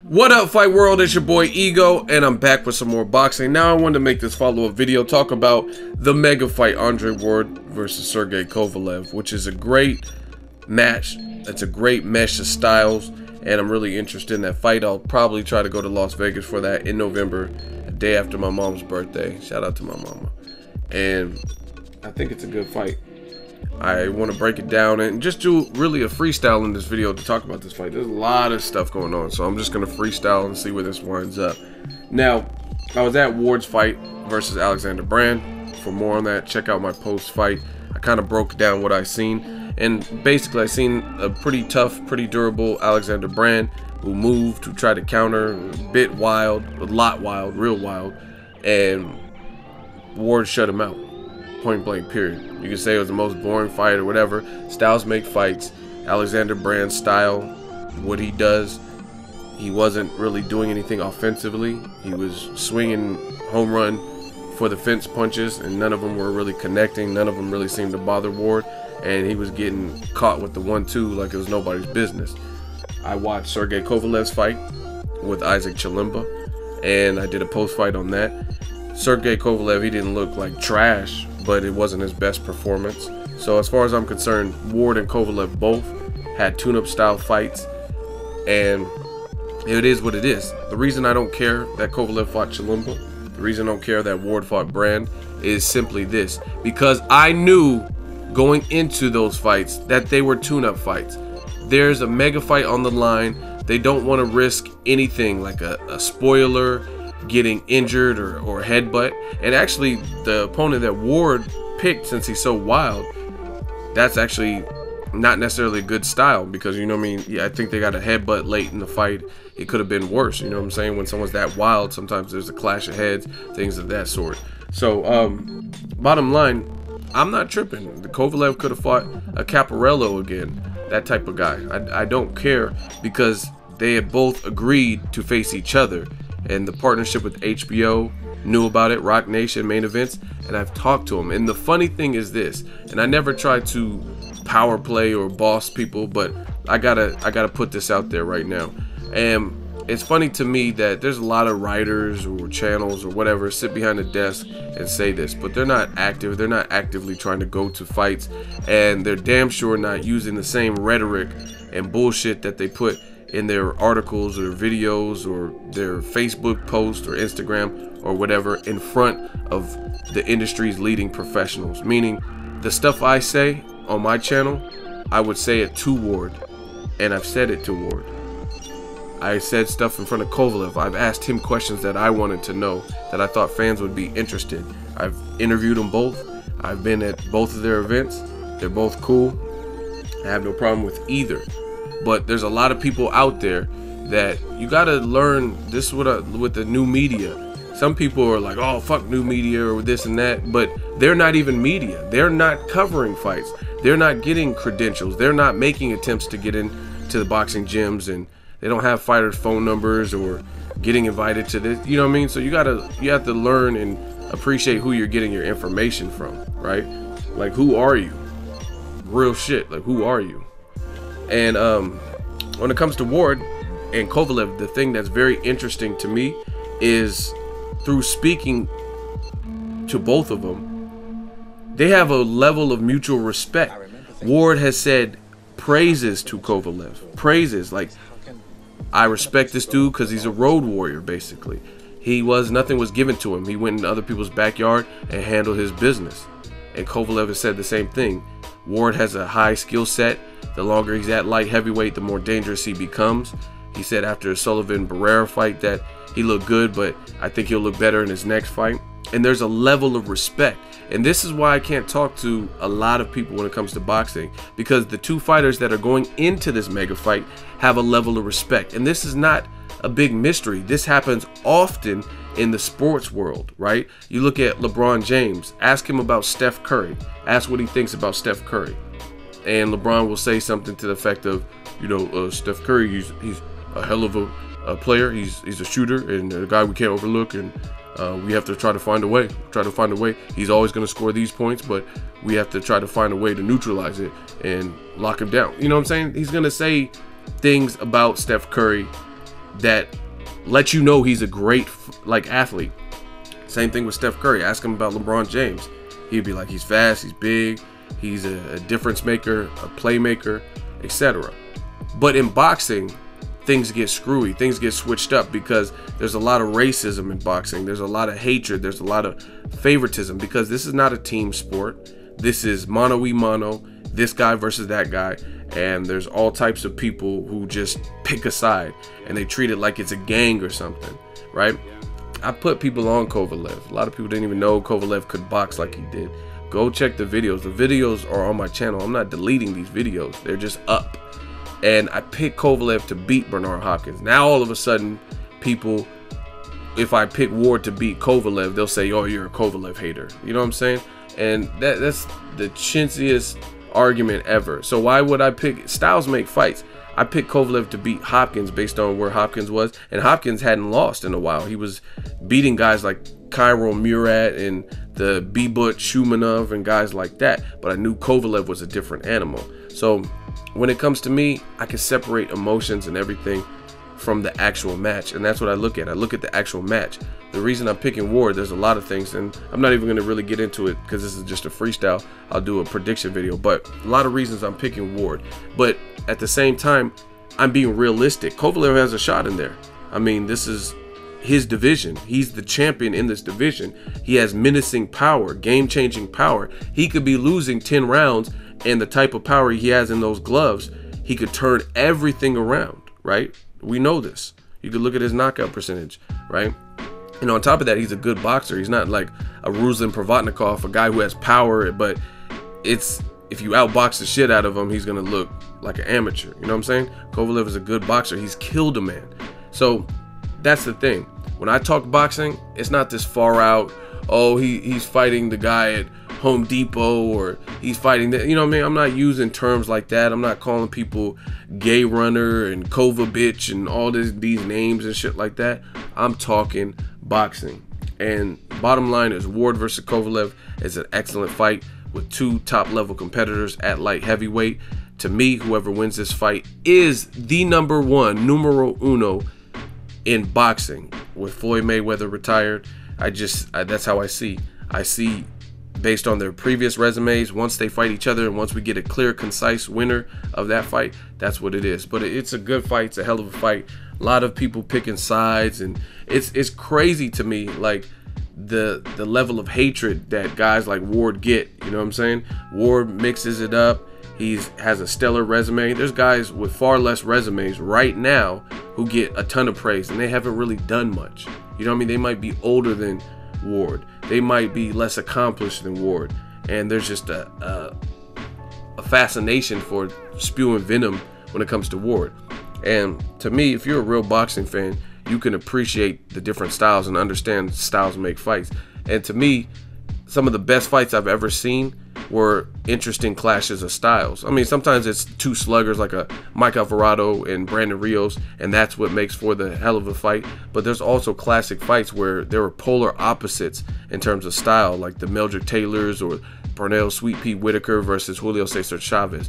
What up, Fight World? It's your boy Ego, and I'm back with some more boxing. Now I wanted to make this follow-up video, talk about the mega fight, Andre Ward versus Sergey Kovalev, which is a great match. It's a great mesh of styles, and I'm really interested in that fight. I'll probably try to go to Las Vegas for that in November, a day after my mom's birthday. Shout out to my mama. And I think it's a good fight. I want to break it down and just do really a freestyle in this video to talk about this fight. There's a lot of stuff going on, so I'm just going to freestyle and see where this winds up. Now, I was at Ward's fight versus Alexander Brand. For more on that, check out my post-fight. I kind of broke down what I seen, and basically I seen a pretty tough, pretty durable Alexander Brand who moved, who tried to counter, a bit wild, a lot wild, real wild, and Ward shut him out. Point blank, period. You can say it was the most boring fight or whatever. Styles make fights. Alexander Brand's style, what he does, he wasn't really doing anything offensively. He was swinging home run for the fence punches, and none of them were really connecting. None of them really seemed to bother Ward, and he was getting caught with the 1-2 like it was nobody's business. I watched Sergey Kovalev's fight with Isaac Chilemba, and I did a post fight on that. Sergey Kovalev, he didn't look like trash, but it wasn't his best performance. So as far as I'm concerned, Ward and Kovalev both had tune-up style fights, and it is what it is. The reason I don't care that Kovalev fought Chilemba, the reason I don't care that Ward fought Brand, is simply this: because I knew going into those fights that they were tune-up fights. There's a mega fight on the line. They don't want to risk anything like a spoiler, getting injured or headbutt. And actually, the opponent that Ward picked, since he's so wild, that's actually not necessarily a good style, because, you know what I mean, yeah, I think they got a headbutt late in the fight. It could have been worse, you know what I'm saying? When someone's that wild, sometimes there's a clash of heads, things of that sort. So bottom line, I'm not tripping. The Kovalev could have fought a Caparello again, that type of guy. I don't care, because they had both agreed to face each other. And the partnership with HBO knew about it, Rock Nation, Main Events, and I've talked to them. And the funny thing is this, and I never try to power play or boss people, but I gotta put this out there right now. And it's funny to me that there's a lot of writers or channels or whatever sit behind a desk and say this, but they're not active. They're not actively trying to go to fights, and they're damn sure not using the same rhetoric and bullshit that they put in their articles or videos or their Facebook post or Instagram or whatever in front of the industry's leading professionals. Meaning, the stuff I say on my channel, I would say it to Ward, and I've said it to Ward. I said stuff in front of Kovalev. I've asked him questions that I wanted to know, that I thought fans would be interested. I've interviewed them both. I've been at both of their events. They're both cool. I have no problem with either. But there's a lot of people out there that you gotta learn this with the new media. Some people are like, oh, fuck new media or this and that, but they're not even media. They're not covering fights. They're not getting credentials. They're not making attempts to get into the boxing gyms, and they don't have fighters' phone numbers or getting invited to this. You know what I mean? So you have to learn and appreciate who you're getting your information from, right? Like, who are you? Real shit. Like, who are you? And when it comes to Ward and Kovalev, the thing that's very interesting to me is, through speaking to both of them, they have a level of mutual respect. Ward has said praises to Kovalev. Praises, like, I respect this dude because he's a road warrior, basically. Nothing was given to him. He went into other people's backyard and handled his business. And Kovalev has said the same thing. Ward has a high skill set. The longer he's at light heavyweight, the more dangerous he becomes. He said after the Sullivan-Barrera fight that he looked good, but I think he'll look better in his next fight. And there's a level of respect. And this is why I can't talk to a lot of people when it comes to boxing, because the two fighters that are going into this mega fight have a level of respect. And this is not a big mystery. This happens often in the sports world, right? You look at LeBron James, ask him about Steph Curry, ask what he thinks about Steph Curry. And LeBron will say something to the effect of, you know, Steph Curry, he's a hell of a player. He's a shooter and a guy we can't overlook, and we have to try to find a way. He's always going to score these points, but we have to try to find a way to neutralize it and lock him down. You know what I'm saying? He's going to say things about Steph Curry that let you know he's a great like athlete. Same thing with Steph Curry. Ask him about LeBron James. He'd be like, he's fast, he's big, he's a difference maker, a playmaker, etc. But in boxing, things get screwy, things get switched up, because there's a lot of racism in boxing. There's a lot of hatred. There's a lot of favoritism, because this is not a team sport. This is mano y mano, this guy versus that guy. And there's all types of people who just pick a side and they treat it like it's a gang or something, right? I put people on Kovalev. A lot of people didn't even know Kovalev could box like he did. Go check the videos. The videos are on my channel. I'm not deleting these videos. They're just up. And I picked Kovalev to beat Bernard Hopkins. Now all of a sudden, people, if I pick Ward to beat Kovalev, they'll say, oh, you're a Kovalev hater. You know what I'm saying? And that's the chintziest argument ever. So why would I pick? Styles make fights. I picked Kovalev to beat Hopkins based on where Hopkins was, and Hopkins hadn't lost in a while. He was beating guys like Kyril Murat and the B-But Shumanov and guys like that, but I knew Kovalev was a different animal. So when it comes to me, I can separate emotions and everything from the actual match, and that's what I look at. I look at the actual match. The reason I'm picking Ward, there's a lot of things, and I'm not even going to really get into it because this is just a freestyle. I'll do a prediction video, but a lot of reasons I'm picking Ward. But at the same time, I'm being realistic. Kovalev has a shot in there. I mean, this is his division. He's the champion in this division. He has menacing power, game-changing power. He could be losing 10 rounds, and the type of power he has in those gloves, he could turn everything around, right? We know this. You could look at his knockout percentage, right? And on top of that, he's a good boxer. He's not like a Ruslan Provodnikov, a guy who has power, but it's, if you outbox the shit out of him, he's gonna look like an amateur. You know what I'm saying? Kovalev is a good boxer. He's killed a man. So that's the thing. When I talk boxing, it's not this far out, oh, he's fighting the guy at Home Depot, or he's fighting that, you know what I mean? I'm not using terms like that. I'm not calling people gay runner and Kova bitch and all these names and shit like that. I'm talking boxing. And bottom line is Ward versus Kovalev is an excellent fight with two top level competitors at light heavyweight. To me, whoever wins this fight is the #1, numero uno in boxing. With Floyd Mayweather retired, that's how I see. I see, based on their previous resumes, once they fight each other and once we get a clear, concise winner of that fight, that's what it is. But it's a good fight. It's a hell of a fight. A lot of people picking sides, and it's crazy to me, like the level of hatred that guys like Ward get. You know what I'm saying? Ward mixes it up. He has a stellar resume. There's guys with far less resumes right now who get a ton of praise, and they haven't really done much. You know what I mean? They might be older than Ward. They might be less accomplished than Ward. And there's just a fascination for spewing venom when it comes to Ward. And to me, if you're a real boxing fan, you can appreciate the different styles and understand styles make fights. And to me, some of the best fights I've ever seen were interesting clashes of styles. I mean, sometimes it's two sluggers like a Mike Alvarado and Brandon Rios, and that's what makes for the hell of a fight. But there's also classic fights where there were polar opposites in terms of style, like the Meldrick Taylors or Pernell Sweet Pea Whitaker versus Julio Cesar Chavez.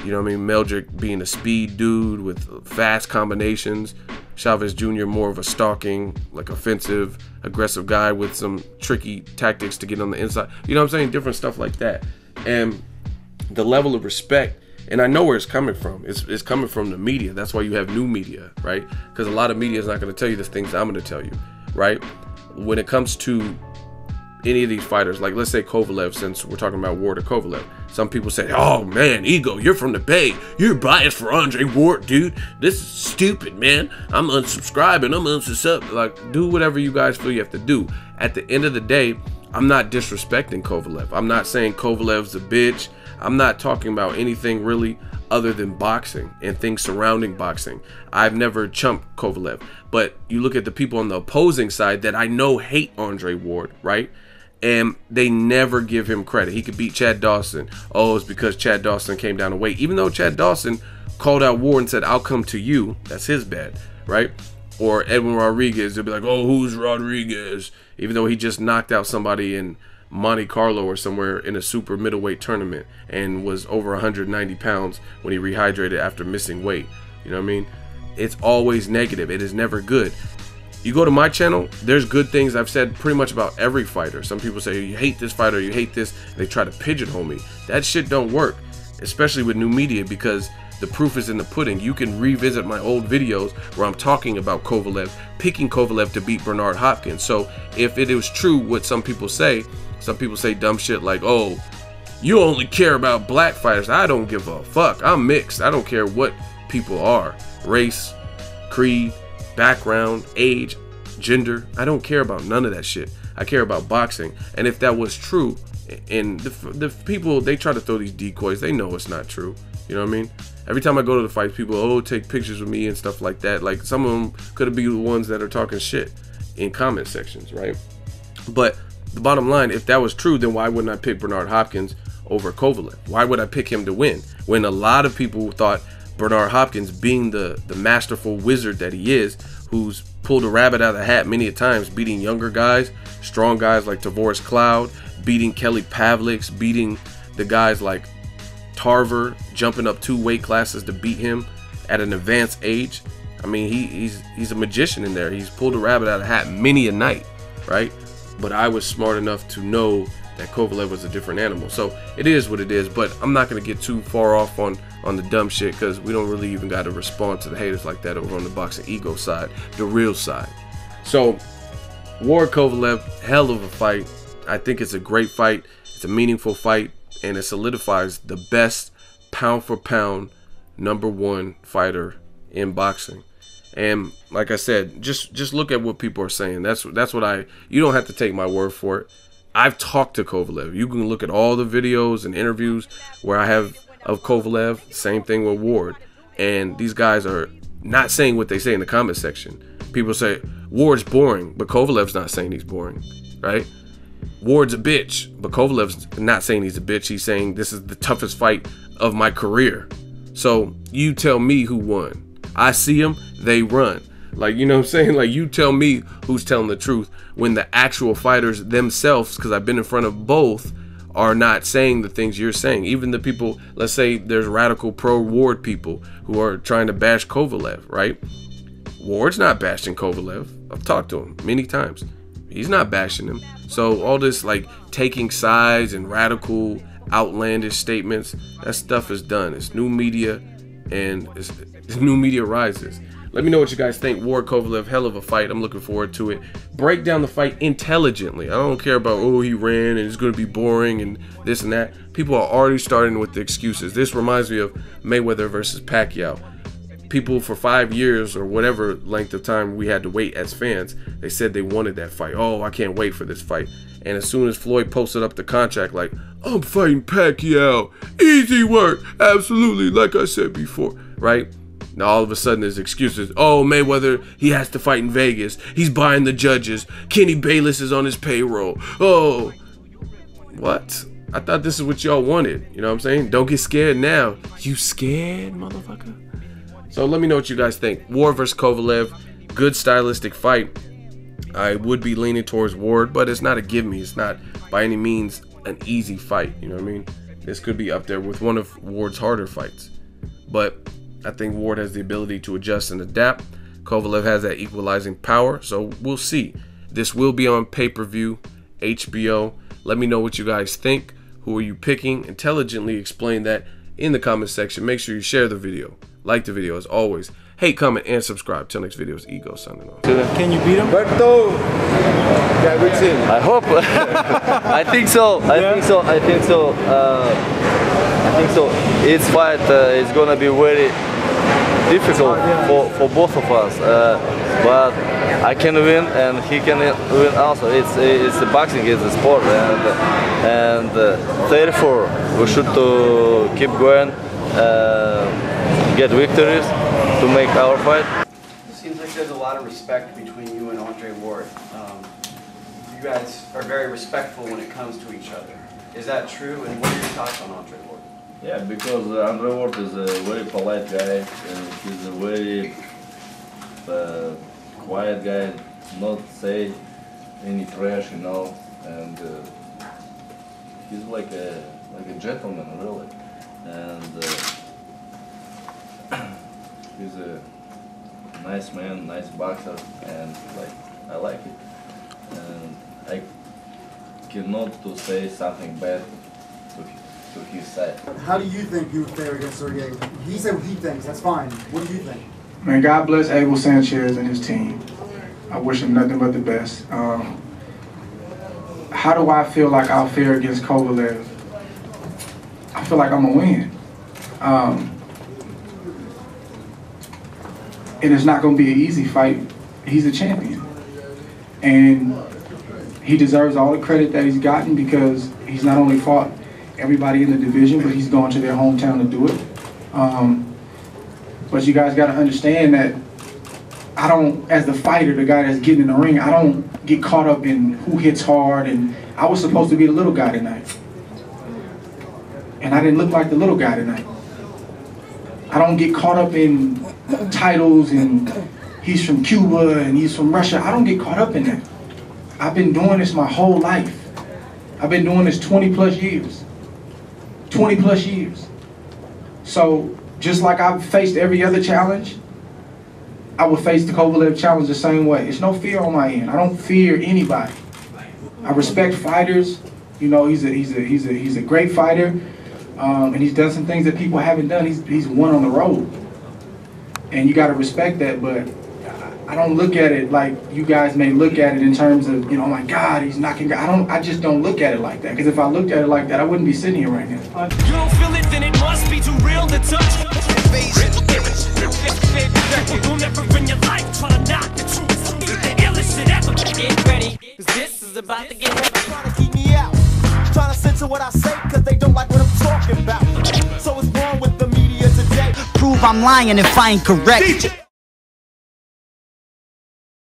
You know what I mean? Meldrick being a speed dude with fast combinations. Chavez Jr. more of a stalking, like offensive, aggressive guy with some tricky tactics to get on the inside. You know what I'm saying? Different stuff like that. And the level of respect, and I know where it's coming from. It's coming from the media. That's why you have new media, right? Because a lot of media is not going to tell you the things I'm going to tell you, right? When it comes to any of these fighters, like let's say Kovalev, since we're talking about Ward or Kovalev, some people say, oh man, Ego, you're from the Bay, you're biased for Andre Ward, dude, this is stupid, man, I'm unsubscribing, I'm unsubscribing. Like, do whatever you guys feel you have to do. At the end of the day, I'm not disrespecting Kovalev. I'm not saying Kovalev's a bitch. I'm not talking about anything really other than boxing and things surrounding boxing. I've never chumped Kovalev, but you look at the people on the opposing side that I know hate Andre Ward, right? And they never give him credit. He could beat Chad Dawson. Oh, it's because Chad Dawson came down to weight. Even though Chad Dawson called out Ward and said, I'll come to you. That's his bad, right? Or Edwin Rodriguez, they'll be like, oh, who's Rodriguez? Even though he just knocked out somebody in Monte Carlo or somewhere in a super middleweight tournament and was over 190 pounds when he rehydrated after missing weight. You know what I mean? It's always negative. It is never good. You go to my channel, there's good things I've said pretty much about every fighter. Some people say, you hate this fighter, you hate this. They try to pigeonhole me. That shit don't work, especially with new media, because the proof is in the pudding. You can revisit my old videos where I'm talking about Kovalev, picking Kovalev to beat Bernard Hopkins. So if it is true what some people say dumb shit like, oh, you only care about black fighters. I don't give a fuck. I'm mixed. I don't care what people are. Race, creed, background, age, gender. I don't care about none of that shit. I care about boxing. And if that was true, and the people, they try to throw these decoys, they know it's not true. You know what I mean? Every time I go to the fights, people, oh, take pictures with me and stuff like that. Like, some of them could be the ones that are talking shit in comment sections, right? But the bottom line, if that was true, then why wouldn't I pick Bernard Hopkins over Kovalev? Why would I pick him to win? When a lot of people thought Bernard Hopkins, being the masterful wizard that he is, who's pulled a rabbit out of the hat many a times, beating younger guys, strong guys like Tavoris Cloud, beating Kelly Pavliks, beating the guys like Tarver, jumping up 2 weight classes to beat him at an advanced age. I mean, he's a magician in there. He's pulled a rabbit out of the hat many a night, right? But I was smart enough to know that Kovalev was a different animal. So it is what it is, but I'm not going to get too far off on the dumb shit, because we don't really even got to respond to the haters like that over on the Boxing Ego side, the real side. So Ward Kovalev, hell of a fight. I think it's a great fight. It's a meaningful fight, and it solidifies the best pound for pound #1 fighter in boxing. And like I said, just look at what people are saying. That's what you don't have to take my word for it. I've talked to Kovalev. You can look at all the videos and interviews where I have of Kovalev. Same thing with Ward. And these guys are not saying what they say in the comment section. People say Ward's boring, but Kovalev's not saying he's boring, right? Ward's a bitch, but Kovalev's not saying he's a bitch. He's saying this is the toughest fight of my career. So you tell me who won. I see them, they run. Like, you know what I'm saying? Like, you tell me who's telling the truth when the actual fighters themselves, because I've been in front of both, are not saying the things you're saying. Even the people, let's say there's radical pro-Ward people who are trying to bash Kovalev, right? Ward's not bashing Kovalev. I've talked to him many times. He's not bashing him. So all this like taking sides and radical outlandish statements, that stuff is done. It's new media, and it's new media rises. Let me know what you guys think. Ward Kovalev, hell of a fight. I'm looking forward to it. Break down the fight intelligently. I don't care about, oh, he ran and it's going to be boring and this and that. People are already starting with the excuses. This reminds me of Mayweather versus Pacquiao. People for 5 years or whatever length of time we had to wait as fans, they said they wanted that fight. Oh, I can't wait for this fight. And as soon as Floyd posted up the contract like, I'm fighting Pacquiao, easy work, absolutely, like I said before, right? Now all of a sudden there's excuses. Oh, Mayweather, he has to fight in Vegas. He's buying the judges. Kenny Bayless is on his payroll. Oh, what? I thought this is what y'all wanted. You know what I'm saying? Don't get scared now. You scared, motherfucker? So let me know what you guys think. Ward versus Kovalev, good stylistic fight. I would be leaning towards Ward, but it's not a give me. It's not by any means an easy fight. You know what I mean? This could be up there with one of Ward's harder fights. But I think Ward has the ability to adjust and adapt. Kovalev has that equalizing power, so we'll see. This will be on pay-per-view, HBO. Let me know what you guys think. Who are you picking? Intelligently explain that in the comment section. Make sure you share the video. Like the video as always. Hate, comment, and subscribe. Till next video, it's Ego signing off. Can you beat him? Berto! Yeah, good team. I hope. I think so. I think so. I think so. I think so. Its fight is gonna be very difficult for both of us. But I can win, and he can win also. It's the boxing is a sport, and therefore we should keep going, get victories to make our fight. It seems like there's a lot of respect between you and Andre Ward. You guys are very respectful when it comes to each other. Is that true? And what are your thoughts on Andre Ward? Yeah, because Andre Ward is a very polite guy, and he's a very quiet guy, not say any trash, you know, and he's like a gentleman, really, and he's a nice man, nice boxer, and like I like it. And I cannot to say something bad to his side. How do you think you would fare against Sergey? He said what he thinks. That's fine. What do you think? Man, God bless Abel Sanchez and his team. I wish him nothing but the best. How do I feel like I'll fare against Kovalev? I feel like I'm gonna win. And it's not gonna be an easy fight. He's a champion. And he deserves all the credit that he's gotten because he's not only fought everybody in the division, but he's gone to their hometown to do it. But you guys gotta understand that I don't, as the fighter, the guy that's getting in the ring, I don't get caught up in who hits hard, and I was supposed to be the little guy tonight. And I didn't look like the little guy tonight. I don't get caught up in titles and he's from Cuba and he's from Russia. I don't get caught up in that. I've been doing this my whole life. I've been doing this 20 plus years. 20 plus years. So just like I've faced every other challenge, I would face the Kovalev challenge the same way. It's no fear on my end. I don't fear anybody. I respect fighters. You know, he's a great fighter, and he's done some things that people haven't done. He's won on the road, and you got to respect that. But I don't look at it like you guys may look at it in terms of, you know, oh my God, he's knocking. I just don't look at it like that. Because if I looked at it like that, I wouldn't be sitting here right now. You don't feel it, then it must be too real to touch. You'll never in your life try to knock the truth. The illest shit ever. Get ready, cause this is about to get heavy. Trying to keep me out, trying to censor what I say, cause they don't like what I'm talking about. So what's wrong with the media today? Prove I'm lying if I ain't correct.